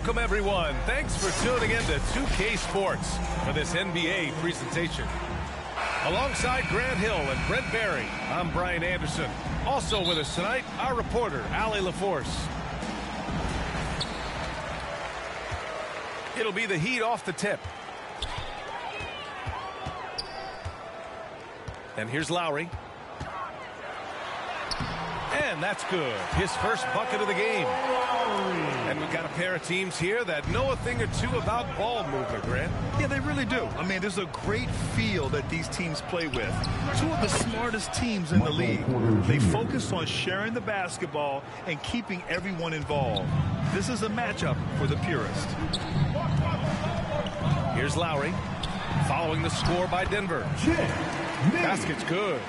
Welcome, everyone. Thanks for tuning in to 2K Sports for this NBA presentation. Alongside Grant Hill and Brent Barry, I'm Brian Anderson. Also with us tonight, our reporter, Allie LaForce. It'll be the Heat off the tip. And here's Lowry. And that's good. His first bucket of the game. And we've got a pair of teams here that know a thing or two about ball movement, Grant. Yeah, they really do. I mean, there's a great feel that these teams play with. Two of the smartest teams in the league. They focus on sharing the basketball and keeping everyone involved. This is a matchup for the purist. Here's Lowry. Following the score by Denver. Basket's good.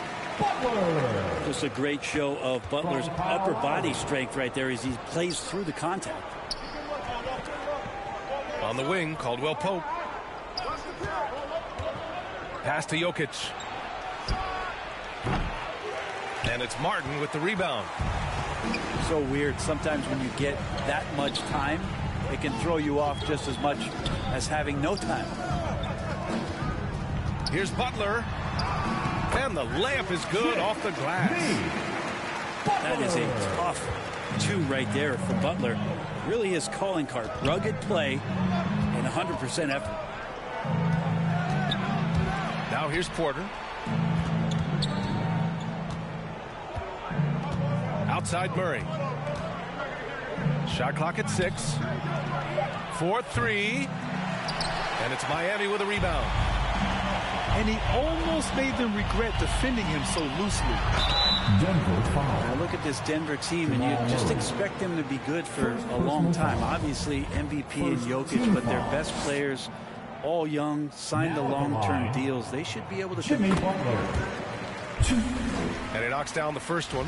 Just a great show of Butler's upper body strength right there as he plays through the contact. On the wing, Caldwell Pope. Pass to Jokic. And it's Martin with the rebound. So weird. Sometimes when you get that much time, it can throw you off just as much as having no time. Here's Butler. And the layup is good off the glass. That is a tough two right there for Butler. Really his calling card. Rugged play and 100% effort. Now here's Porter. Outside Murray. Shot clock at 6. 4-3. And it's Miami with a rebound. And he almost made them regret defending him so loosely. Now look at this Denver team, and you just expect them to be good for a long time. Obviously, MVP and Jokic, but their best players, all young, signed the long-term deals. They should be able to compete. And he knocks down the first one.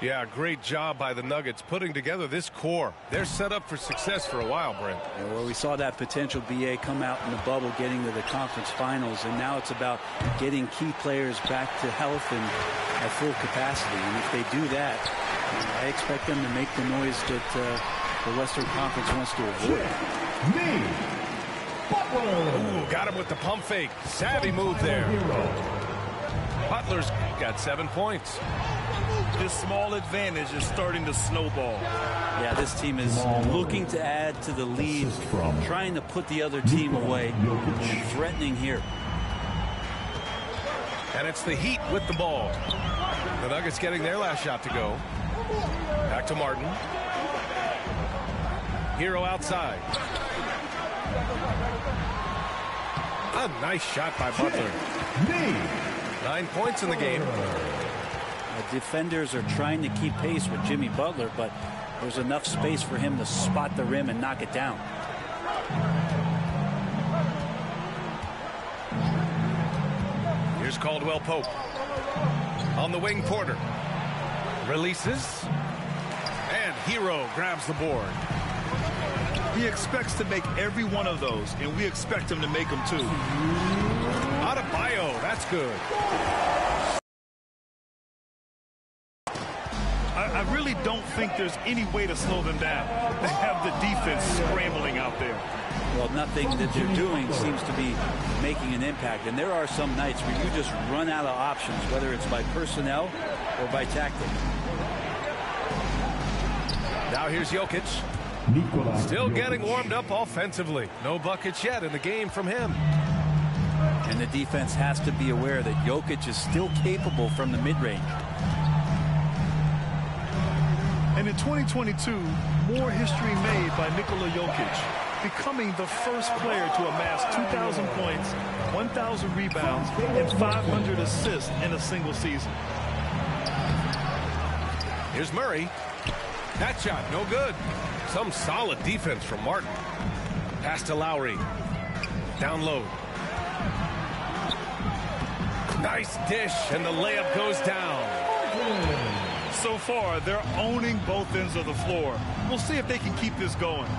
Yeah, great job by the Nuggets putting together this core. They're set up for success for a while, Brent. Yeah, well, we saw that potential BA come out in the bubble, getting to the conference finals, and now it's about getting key players back to health and at full capacity. And if they do that, I expect them to make the noise that the Western Conference wants to avoid. Ooh, got him with the pump fake. Savvy move there. Butler's got 7 points. This small advantage is starting to snowball. Yeah, this team is looking to add to the lead, trying to put the other team away, threatening here. And it's the Heat with the ball. The Nuggets getting their last shot to go. Back to Martin. Hero outside. A nice shot by Butler. 9 points in the game. Defenders are trying to keep pace with Jimmy Butler, but there's enough space for him to spot the rim and knock it down. Here's Caldwell Pope. On the wing, Porter. Releases. And Hero grabs the board. He expects to make every one of those, and we expect him to make them too. Adebayo, that's good. I really don't think there's any way to slow them down. They have the defense scrambling out there. Well, nothing that they're doing seems to be making an impact. And there are some nights where you just run out of options, whether it's by personnel or by tactic. Now here's Jokic. Still getting warmed up offensively. No buckets yet in the game from him. And the defense has to be aware that Jokic is still capable from the mid-range. And in 2022, more history made by Nikola Jokic, becoming the first player to amass 2,000 points, 1,000 rebounds, and 500 assists in a single season. Here's Murray. That shot, no good. Some solid defense from Martin. Pass to Lowry. Down low. Nice dish, and the layup goes down. So far, they're owning both ends of the floor. We'll see if they can keep this going.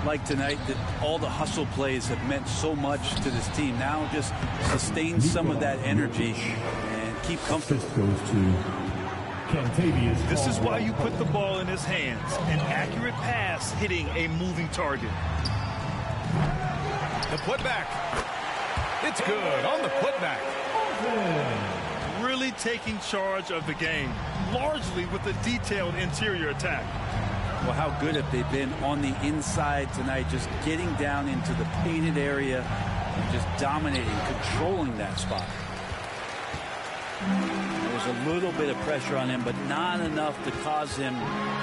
Like tonight, that all the hustle plays have meant so much to this team. Now just sustain some of that energy and keep comfortable. This is why you put the ball in his hands. An accurate pass hitting a moving target. The putback. It's good on the putback. Really taking charge of the game, largely with a detailed interior attack. Well, how good have they been on the inside tonight, just getting down into the painted area and just dominating, controlling that spot. There's a little bit of pressure on him, but not enough to cause him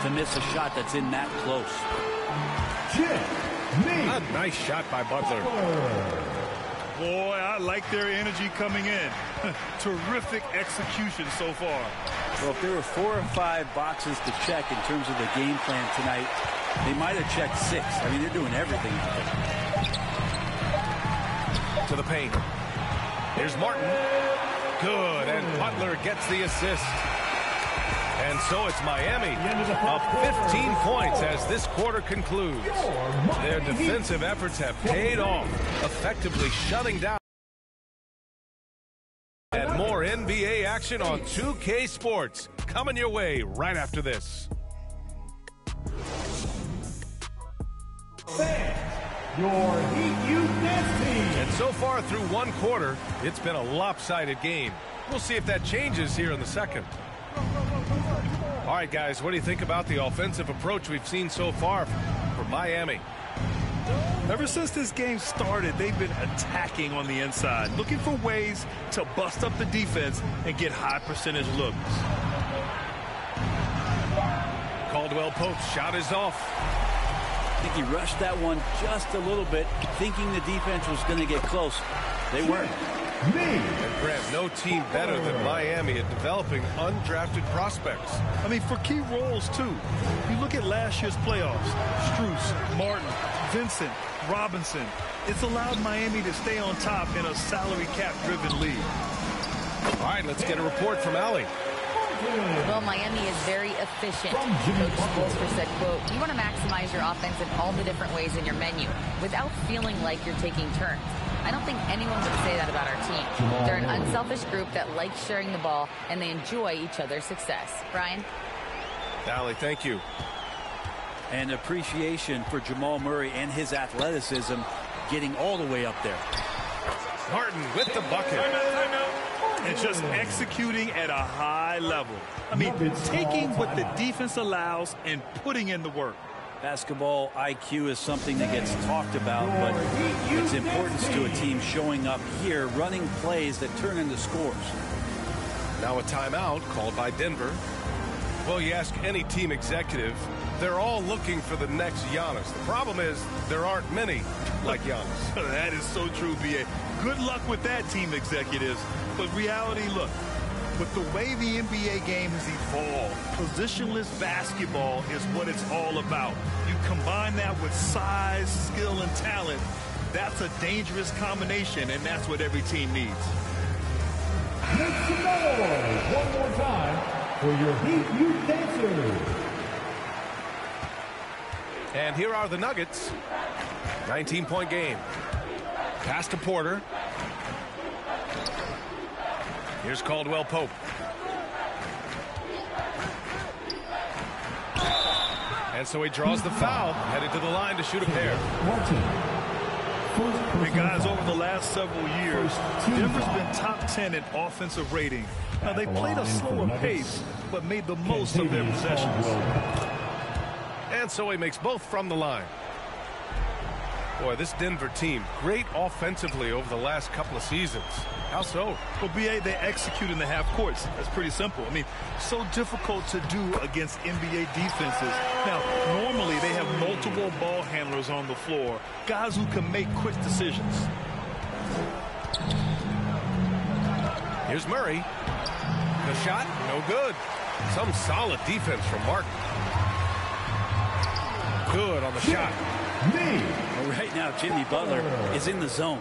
to miss a shot that's in that close. A nice shot by Butler. Boy, I like their energy coming in. Terrific execution so far. Well, if there were 4 or 5 boxes to check in terms of the game plan tonight, they might have checked 6. I mean, they're doing everything out there. To the paint. Here's Martin. Good, and Butler gets the assist. And so it's Miami up 15 points as this quarter concludes. Their defensive efforts have paid off, effectively shutting down. And more NBA action on 2K Sports coming your way right after this. Your Heat Youth Dance Team. And so far through one quarter, it's been a lopsided game. We'll see if that changes here in the second. All right, guys, what do you think about the offensive approach we've seen so far from Miami? Ever since this game started, they've been attacking on the inside, looking for ways to bust up the defense and get high percentage looks. Caldwell Pope's shot is off. I think he rushed that one just a little bit, thinking the defense was going to get close. They weren't. And Grant, no team better than Miami at developing undrafted prospects. I mean, for key roles, too. You look at last year's playoffs. Strus, Martin, Vincent, Robinson. It's allowed Miami to stay on top in a salary cap-driven league. All right, let's get a report from Allie. Well, Miami is very efficient. Coach Spoelstra said, quote, you want to maximize your offense in all the different ways in your menu without feeling like you're taking turns. I don't think anyone would say that about our team. They're an unselfish group that likes sharing the ball, and they enjoy each other's success. Brian? Allie, thank you. And appreciation for Jamal Murray and his athleticism getting all the way up there. Martin with the bucket. And just executing at a high level. I mean, taking what the defense allows and putting in the work. Basketball IQ is something that gets talked about, but its importance to a team showing up here, running plays that turn into scores. Now a timeout called by Denver. Well, you ask any team executive, they're all looking for the next Giannis. The problem is there aren't many like Giannis. That is so true, B.A. Good luck with that, team executives. But reality, look, with the way the NBA game has evolved, positionless basketball is what it's all about. You combine that with size, skill, and talent, that's a dangerous combination, and that's what every team needs. Make some noise one more time for your Heat Youth Dancers. And here are the Nuggets. 19-point game. Pass to Porter. Here's Caldwell Pope. And so he draws the foul, headed to the line to shoot a pair. And guys, over the last several years, Denver's been top 10 in offensive rating. Now, they played a slower pace, but made the most of their possessions. And so he makes both from the line. Boy, this Denver team, great offensively over the last couple of seasons. How so? Well, B.A., they execute in the half courts. That's pretty simple. I mean, so difficult to do against NBA defenses. Now, normally they have multiple ball handlers on the floor, guys who can make quick decisions. Here's Murray. The shot, no good. Some solid defense from Martin. Good on the shot. Well, right now, Jimmy Butler is in the zone.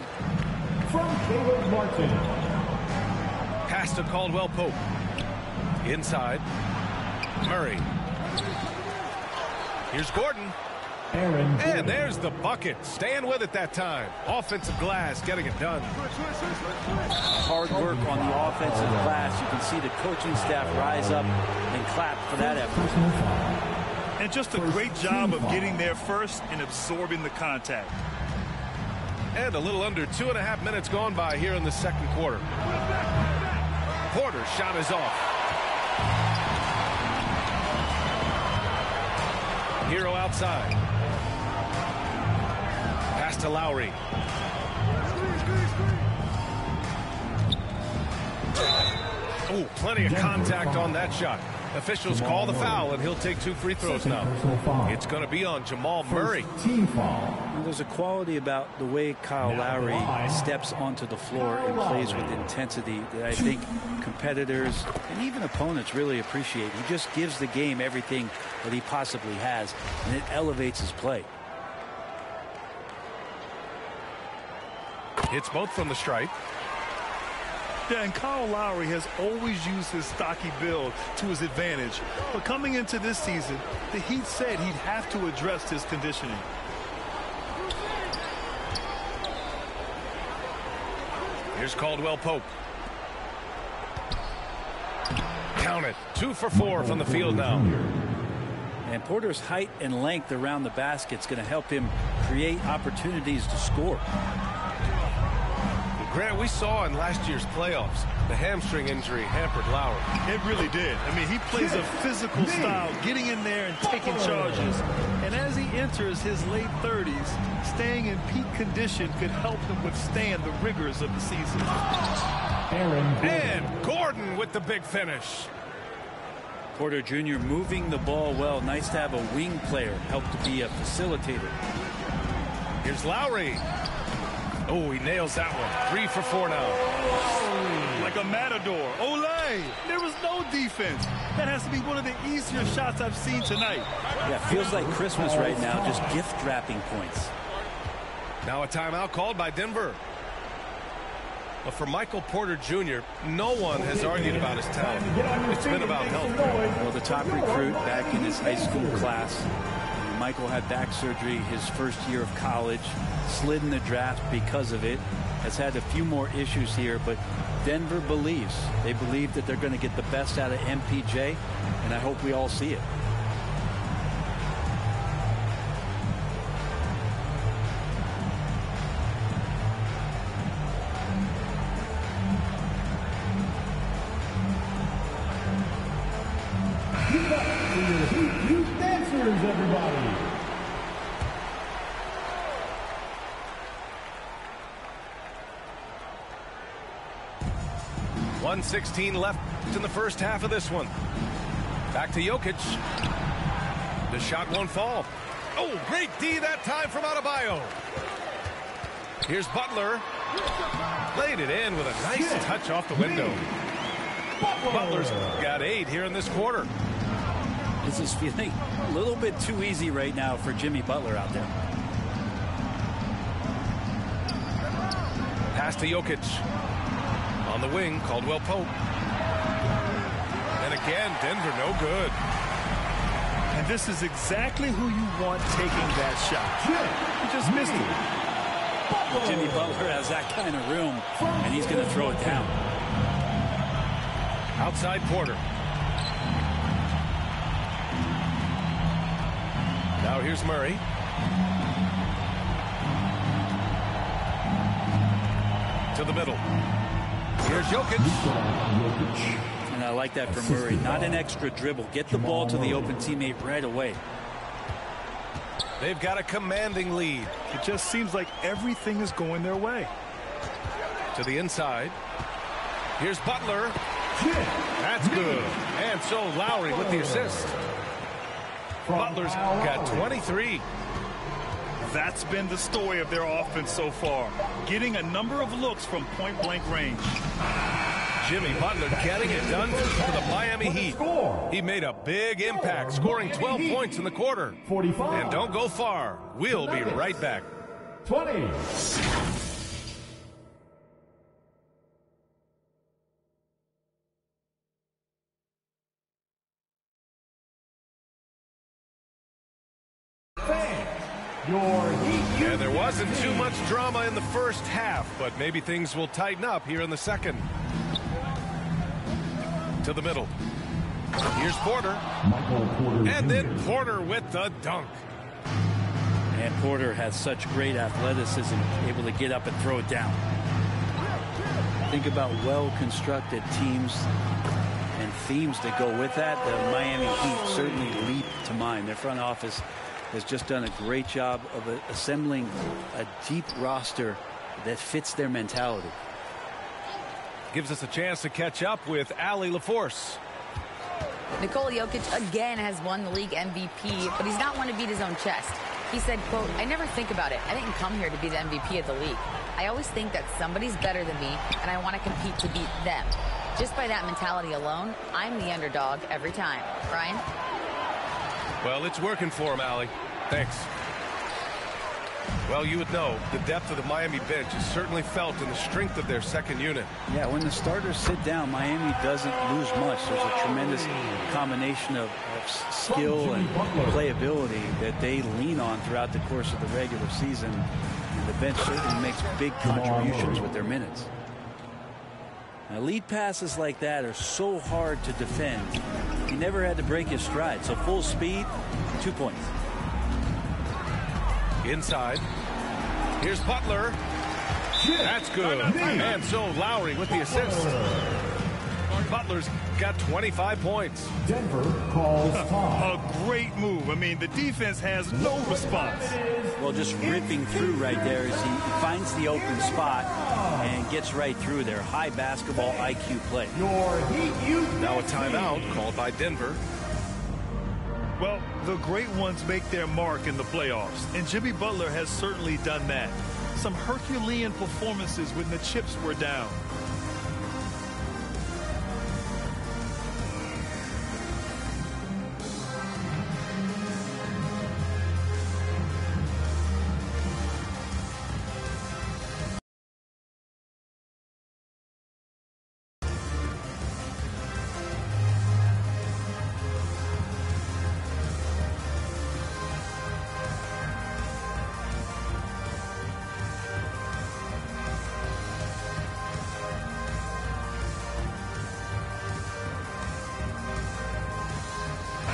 From Caleb Martin. Pass to Caldwell Pope. Inside. Murray. Here's Gordon. And there's the bucket. Staying with it that time. Offensive glass getting it done. Hard work on the offensive glass. You can see the coaching staff rise up and clap for that effort. And just a great job of getting there first and absorbing the contact. And a little under 2.5 minutes gone by here in the second quarter. Porter's shot is off. Hero outside. Pass to Lowry. Oh, plenty of contact on that shot. Officials call the foul, and he'll take 2 free throws now. It's going to be on Jamal Murray. Well, there's a quality about the way Kyle Lowry steps onto the floor and plays with intensity that I think competitors and even opponents really appreciate. He just gives the game everything that he possibly has, and it elevates his play. Hits both from the stripe. Yeah, and Kyle Lowry has always used his stocky build to his advantage. But coming into this season, the Heat said he'd have to address his conditioning. Here's Caldwell Pope. Count it. 2 for 4 from the field now. And Porter's height and length around the basket is going to help him create opportunities to score. Grant, we saw in last year's playoffs, the hamstring injury hampered Lowry. It really did. I mean, he plays a physical style, getting in there and taking charges. And as he enters his late 30s, staying in peak condition could help him withstand the rigors of the season. And Gordon with the big finish. Porter Jr. moving the ball well. Nice to have a wing player help to be a facilitator. Here's Lowry. Oh, he nails that one. 3 for 4 now. Oh, like a matador. Olay! There was no defense. That has to be one of the easier shots I've seen tonight. Yeah, feels like Christmas right now, just gift wrapping points. Now a timeout called by Denver. But for Michael Porter Jr., no one has argued about his talent. It's been about health. Well, the top recruit back in his high school class. Michael had back surgery his first year of college, slid in the draft because of it, has had a few more issues here, but Denver believes. They believe that they're going to get the best out of MPJ, and I hope we all see it. Everybody. 1:16 left in the first half of this one. Back to Jokic. The shot won't fall. Oh, great D that time from Adebayo. Here's Butler. Laid it in with a nice touch off the window. Butler's got 8 here in this quarter. This is feeling a little bit too easy right now for Jimmy Butler out there. Pass to Jokic. On the wing, Caldwell Pope. And again, Denver no good. And this is exactly who you want taking that shot. He just missed it. Jimmy Butler has that kind of room, and he's going to throw it down. Outside Porter. Now here's Murray. To the middle. Here's Jokic. And I like that from Murray. Not an extra dribble. Get the ball to the open teammate right away. They've got a commanding lead. It just seems like everything is going their way. To the inside. Here's Butler. That's good. And so Lowry with the assist. Butler's got 23. That's been the story of their offense so far. Getting a number of looks from point-blank range. Jimmy Butler getting it done for the Miami Heat. He made a big impact, scoring 12 points in the quarter. 45. And don't go far. We'll be right back. 20. Fans, And there wasn't too much drama in the first half, but maybe things will tighten up here in the second. To the middle. Here's Porter. And then Porter with the dunk. And Porter has such great athleticism, able to get up and throw it down. Think about well-constructed teams and themes that go with that. The Miami Heat certainly leap to mind. Their front office has just done a great job of assembling a deep roster that fits their mentality. Gives us a chance to catch up with Allie LaForce. Nikola Jokic again has won the league MVP, but he's not one to beat his own chest. He said, quote, "I never think about it. I didn't come here to be the MVP of the league. I always think that somebody's better than me, and I want to compete to beat them. Just by that mentality alone, I'm the underdog every time." Ryan? Well, it's working for him, Allie. Thanks. Well, you would know the depth of the Miami bench is certainly felt in the strength of their second unit. Yeah, when the starters sit down, Miami doesn't lose much. There's a tremendous combination of skill and playability that they lean on throughout the course of the regular season. And the bench certainly makes big contributions with their minutes. Now, lead passes like that are so hard to defend. He never had to break his stride, so full speed, 2 points. Inside. Here's Butler. That's good. And so Lowry with the assist. Butler's got 25 points. Denver calls time. A great move. I mean, the defense has no response. Well, just ripping through right there as he finds the open spot and gets right through there. High basketball IQ play. Now a timeout called by Denver. Well, the great ones make their mark in the playoffs, and Jimmy Butler has certainly done that. Some Herculean performances when the chips were down.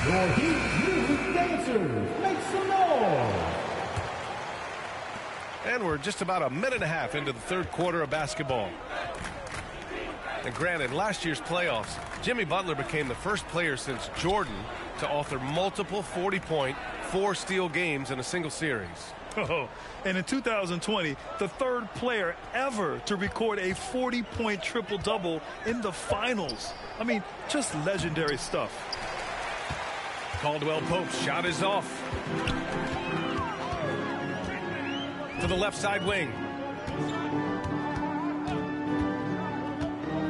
Your Heat music dancers, make some noise. And we're just about a minute and a half into the third quarter of basketball. And granted, last year's playoffs, Jimmy Butler became the first player since Jordan to author multiple 40-point, 4-steal games in a single series. Oh, and in 2020, the third player ever to record a 40-point triple-double in the finals. I mean, just legendary stuff. Caldwell Pope's shot is off. To the left side wing.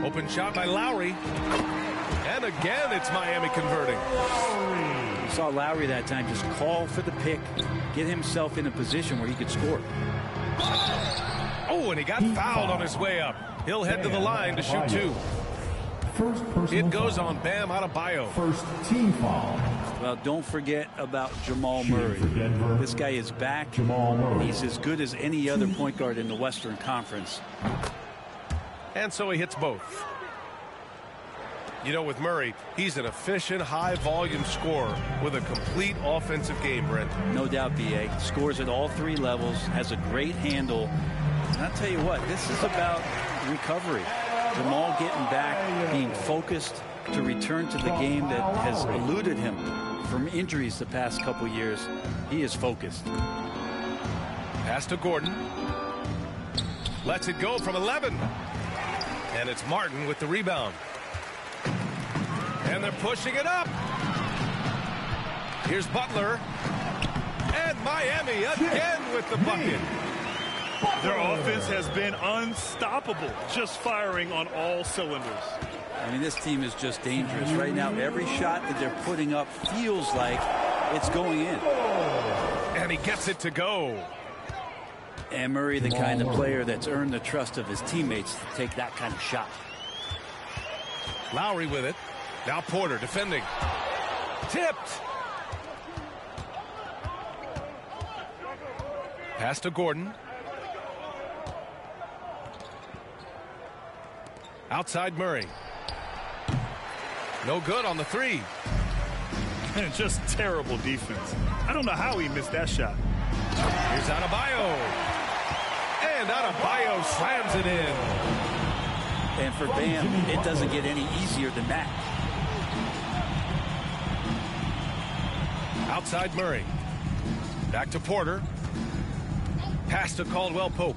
Open shot by Lowry. And again, it's Miami converting. You saw Lowry that time just call for the pick, get himself in a position where he could score. Oh, and he got fouled on his way up. He'll head to the line to shoot two. It goes on Bam Adebayo. First team foul. Well, don't forget about Jamal Murray. This guy is back. He's as good as any other point guard in the Western Conference. And so he hits both. You know, with Murray, he's an efficient, high-volume scorer with a complete offensive game, Brent. No doubt, B.A. Scores at all three levels, has a great handle. And I'll tell you what, this is about recovery. Jamal getting back, being focused to return to the game that has eluded him from injuries the past couple years. He is focused. Pass to Gordon. Lets it go from 11. And it's Martin with the rebound. And they're pushing it up. Here's Butler. And Miami again with the bucket. Their offense has been unstoppable, just firing on all cylinders. I mean, this team is just dangerous right now. Every shot that they're putting up feels like it's going in. And he gets it to go. And Murray, the kind of player that's earned the trust of his teammates to take that kind of shot. Lowry with it. Now Porter defending. Tipped. Pass to Gordon. Outside Murray. No good on the three. And just terrible defense. I don't know how he missed that shot. Here's Adebayo. And Adebayo slams it in. And for Bam, it doesn't get any easier than that. Outside Murray. Back to Porter. Pass to Caldwell-Pope.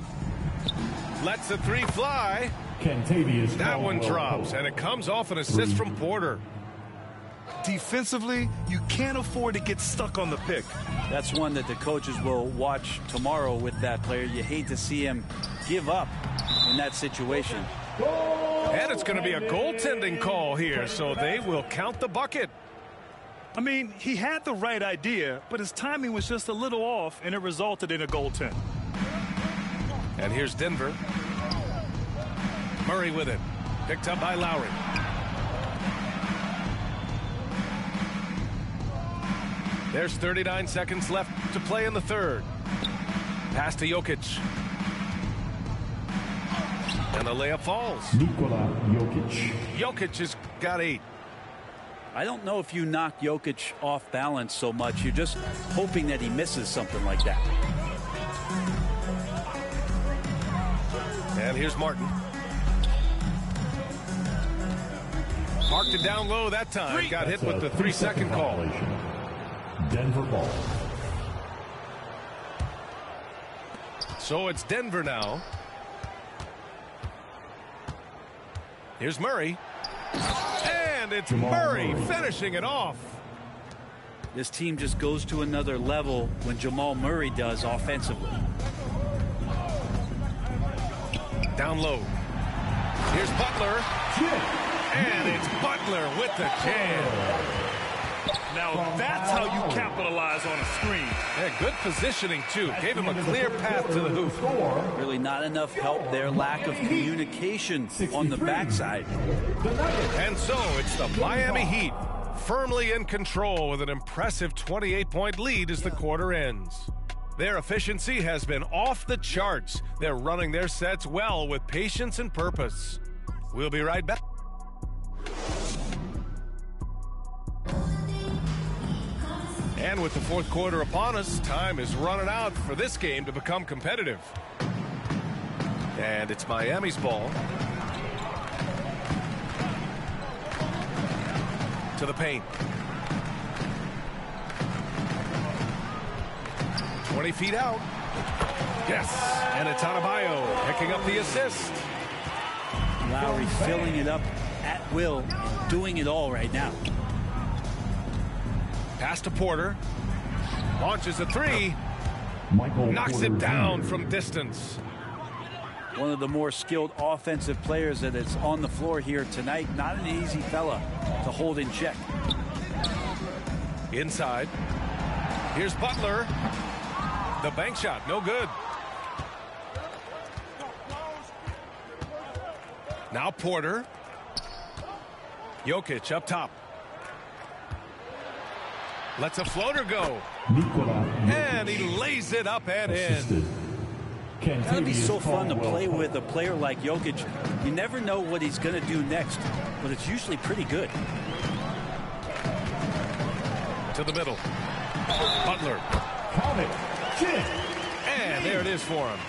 Lets the three fly. That one drops, and it comes off an assist from Porter. Defensively, you can't afford to get stuck on the pick. That's one that the coaches will watch tomorrow with that player. You hate to see him give up in that situation. And it's going to be a goaltending call here, so they will count the bucket. I mean, he had the right idea, but his timing was just a little off, and it resulted in a goaltend. And here's Denver. Murray with it. Picked up by Lowry. There's 39 seconds left to play in the third. Pass to Jokic. And the layup falls. Nikola Jokic. Jokic has got 8. I don't know if you knock Jokic off balance so much. You're just hoping that he misses something like that. And here's Martin. Marked it down low that time. Got hit with the 3-second call. Denver ball. So it's Denver now. Here's Murray. And it's Murray finishing it off. This team just goes to another level when Jamal Murray does offensively. Down low. Here's Butler. And it's Butler with the jam. Now that's how you capitalize on a screen. Yeah, good positioning, too. Gave him a clear path to the hoop. Really not enough help there. Lack of communication on the backside. And so it's the Miami Heat firmly in control with an impressive 28-point lead as the quarter ends. Their efficiency has been off the charts. They're running their sets well with patience and purpose. We'll be right back. And with the fourth quarter upon us, time is running out for this game to become competitive. And it's Miami's ball. To the paint. 20 feet out. Yes, and it's Adebayo picking up the assist. Lowry filling it up at will, doing it all right now. Pass to Porter. Launches a three. Knocks it down from distance. One of the more skilled offensive players that is on the floor here tonight. Not an easy fella to hold in check. Inside. Here's Butler. The bank shot, no good. Now Porter. Jokic up top. Lets a floater go. And he lays it up and in. It's going to be so fun to play with a player like Jokic. You never know what he's going to do next, but it's usually pretty good. To the middle. Butler. And there it is for him.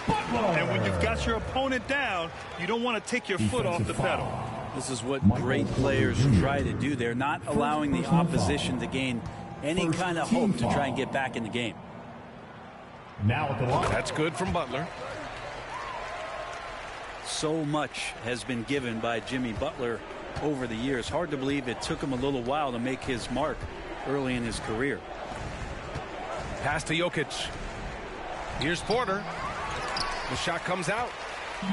And when you've got your opponent down, you don't want to take your foot off the pedal. This is what great players try to do. They're not allowing the opposition to gain any kind of hope to try and get back in the game. Now at the line. That's good from Butler. So much has been given by Jimmy Butler over the years. Hard to believe it took him a little while to make his mark early in his career. Pass to Jokic. Here's Porter. The shot comes out.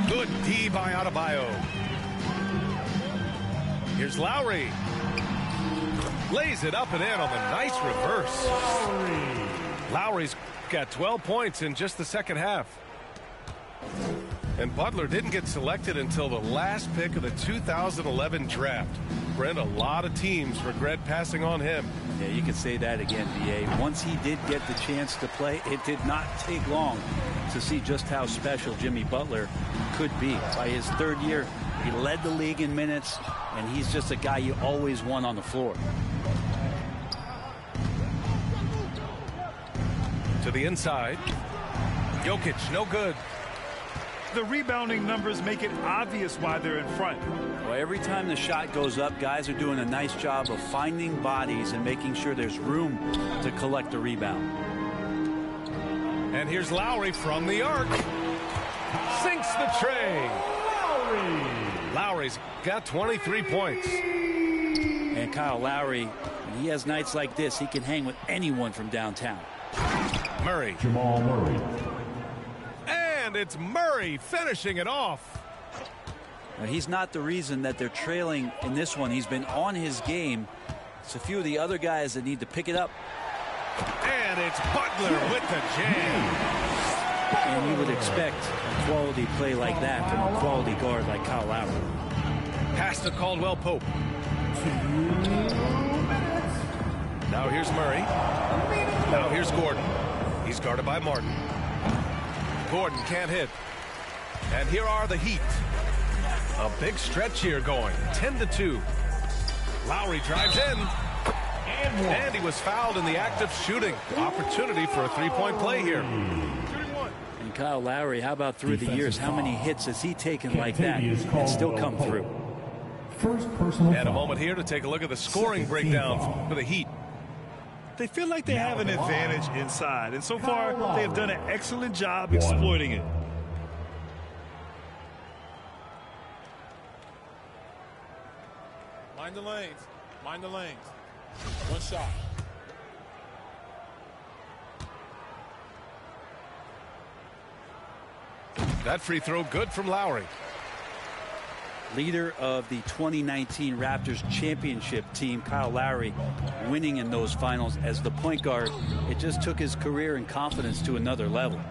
Good D by Adebayo. Here's Lowry. Lays it up and in on the nice reverse. Lowry's got 12 points in just the second half. And Butler didn't get selected until the last pick of the 2011 draft. Brent, a lot of teams regret passing on him. Yeah, you can say that again, B.A. Once he did get the chance to play, it did not take long to see just how special Jimmy Butler could be. By his third year, he led the league in minutes, and he's just a guy you always want on the floor. To the inside. Jokic, no good. The rebounding numbers make it obvious why they're in front. Well, every time the shot goes up, guys are doing a nice job of finding bodies and making sure there's room to collect the rebound. And here's Lowry from the arc. Sinks the tray. Lowry's got 23 points. And Kyle Lowry, when he has nights like this, he can hang with anyone from downtown. Murray. Jamal Murray. And it's Murray finishing it off. Now, he's not the reason that they're trailing in this one. He's been on his game. It's a few of the other guys that need to pick it up. And it's Butler with the jam. And you would expect a quality play like that from a quality guard like Kyle Lowry. Pass to Caldwell Pope. Now here's Murray. Now here's Gordon. He's guarded by Martin. Gordon can't hit. And here are the Heat. A big stretch here going. 10-2. Lowry drives in. And he was fouled in the act of shooting. Opportunity for a three-point play here. And Kyle Lowry, how about through the years? How many hits has he taken like that and still come through? First personal And a moment here to take a look at the scoring breakdown for the Heat. They feel like they have an advantage inside, and so far they have done an excellent job exploiting it. Mind the lanes. Mind the lanes. One shot. That free throw good from Lowry. Leader of the 2019 Raptors championship team, Kyle Lowry, winning in those finals as the point guard. It just took his career and confidence to another level.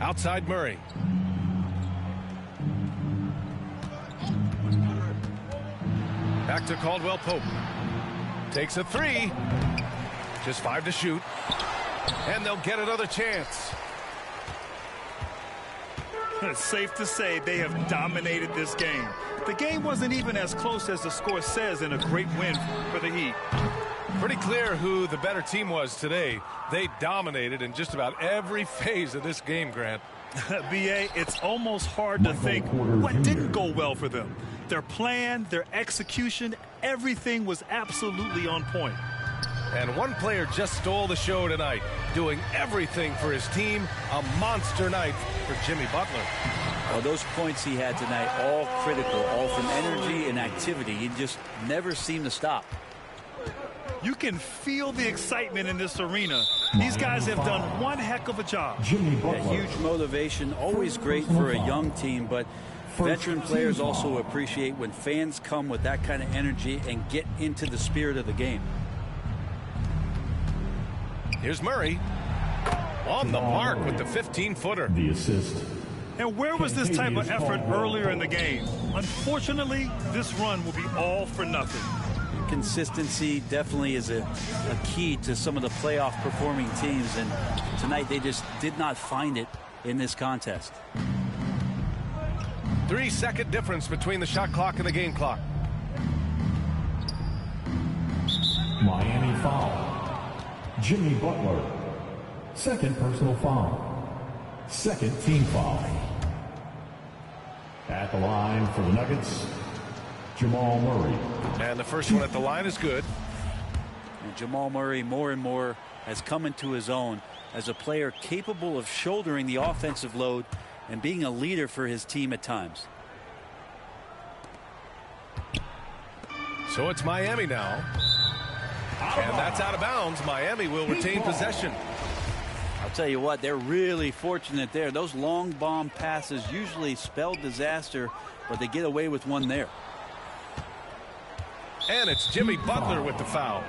Outside Murray. Back to Caldwell Pope. Takes a three. Just 5 to shoot. And they'll get another chance. It's safe to say they have dominated this game. The game wasn't even as close as the score says, in a great win for the Heat. Pretty clear who the better team was today. They dominated in just about every phase of this game, Grant. B.A., it's almost hard to think what didn't go well for them. Their plan, their execution, everything was absolutely on point. And one player just stole the show tonight, doing everything for his team. A monster night for Jimmy Butler. Well, those points he had tonight, all critical, all from energy and activity. He just never seemed to stop. You can feel the excitement in this arena. These guys have done one heck of a job. Yeah, huge motivation, always great for a young team, but veteran players also appreciate when fans come with that kind of energy and get into the spirit of the game. Here's Murray on the mark with the 15-footer. The assist. And where was this type of effort earlier in the game? Unfortunately, this run will be all for nothing. Consistency definitely is a key to some of the playoff performing teams, and tonight they just did not find it in this contest. 3-second difference between the shot clock and the game clock. Miami foul. Jimmy Butler. Second personal foul. Second team foul. At the line for the Nuggets, Jamal Murray. And the first one at the line is good. And Jamal Murray more and more has come into his own as a player capable of shouldering the offensive load and being a leader for his team at times. So it's Miami now. And that's out of bounds. Miami will retain possession. I'll tell you what, they're really fortunate there. Those long bomb passes usually spell disaster, but they get away with one there. And it's Jimmy Butler with the foul.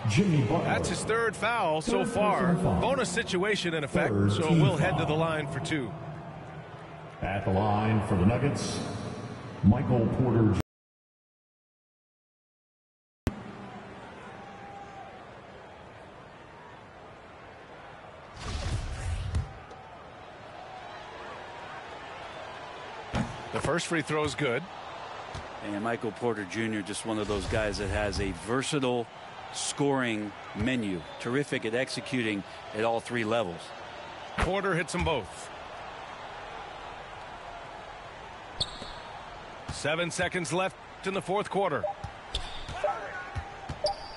Jimmy Butler. That's his third foul so far. Bonus situation in effect, so we'll head to the line for 2. At the line for the Nuggets, Michael Porter The first free throw is good. And Michael Porter Jr., just one of those guys that has a versatile scoring menu. Terrific at executing at all three levels. Porter hits them both. 7 seconds left in the fourth quarter.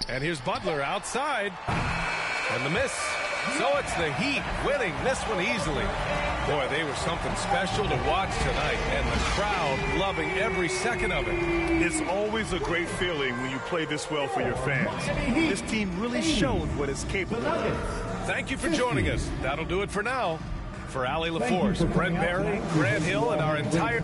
And here's Butler outside. And the miss. So it's the Heat winning this one easily. Boy, they were something special to watch tonight, and the crowd loving every second of it. It's always a great feeling when you play this well for your fans. This team really showed what it's capable of. Thank you for joining us. That'll do it for now. For Allie LaForce, Brent Barry, Grant Hill, and our entire...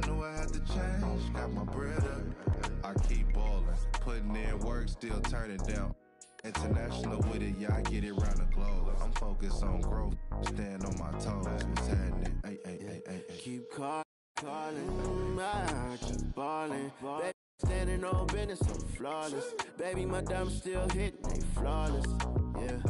Knew I had to change, got my bread up. I keep ballin', putting in work, still turning down. International with it, yeah, I get it round the globe. I'm focused on growth, stand on my toes. What's happening? Ay. Keep calling, I keep ballin'. Baby, standing on business, I'm flawless. Baby, my diamonds still hitting, they flawless. Yeah.